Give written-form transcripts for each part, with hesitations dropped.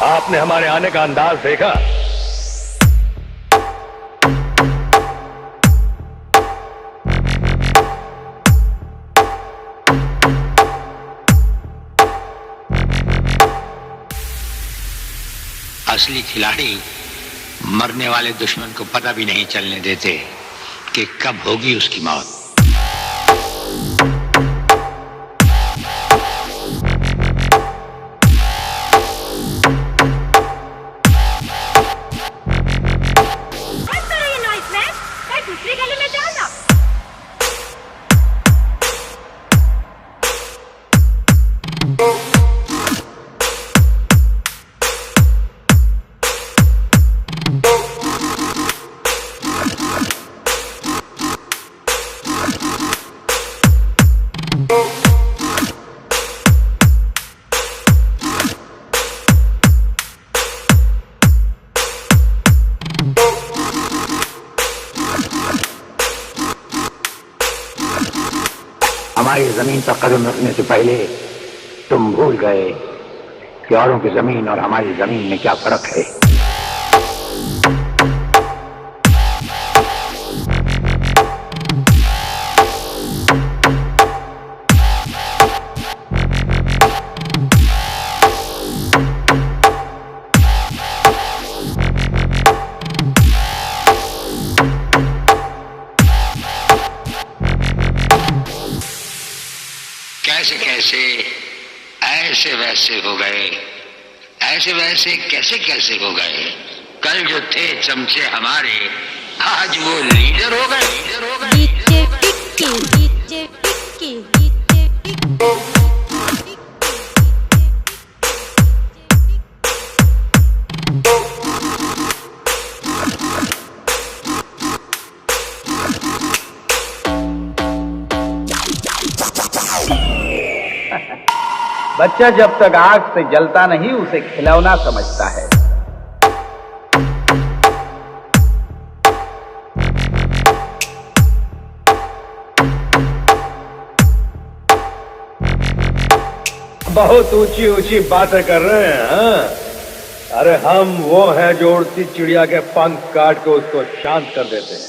आपने हमारे आने का अंदाज देखा? असली खिलाड़ी मरने वाले दुश्मन को पता भी नहीं चलने देते कि कब होगी उसकी मौत। दूसरी गली में जाना। हमारी जमीन पर कदम रखने से पहले तुम भूल गए कि औरों की जमीन और हमारी जमीन में क्या फर्क है। कैसे कैसे ऐसे वैसे हो गए, ऐसे वैसे कैसे कैसे हो गए। कल जो थे चमचे हमारे, आज वो लीडर हो गए, लीडर हो गए। बच्चा जब तक आग से जलता नहीं उसे खिलौना समझता है। बहुत ऊंची ऊंची बातें कर रहे हैं। हाँ? अरे हम वो हैं जो उड़ती चिड़िया के पंख काट के उसको शांत कर देते हैं।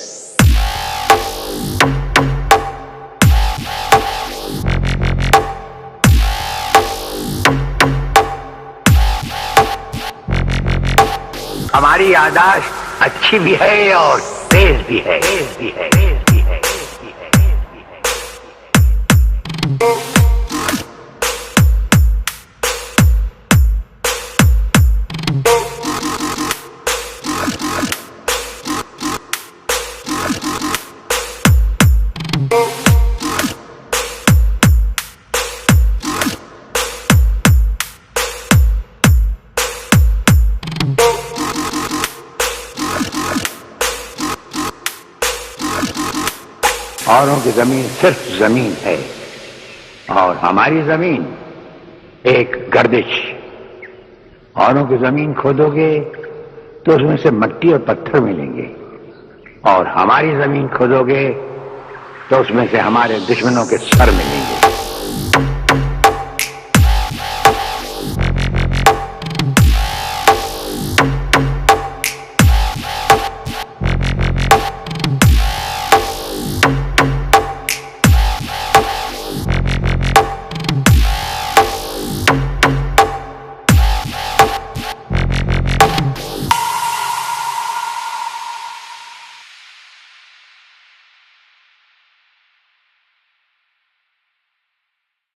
हमारी याददाश्त अच्छी भी है और तेज भी है, तेज भी है, तेज भी है, तेज भी है, तेज भी है। औरों की जमीन सिर्फ जमीन है और हमारी जमीन एक गर्दिश। औरों की जमीन खोदोगे तो उसमें से मिट्टी और पत्थर मिलेंगे और हमारी जमीन खोदोगे तो उसमें से हमारे दुश्मनों के सर मिलेंगे।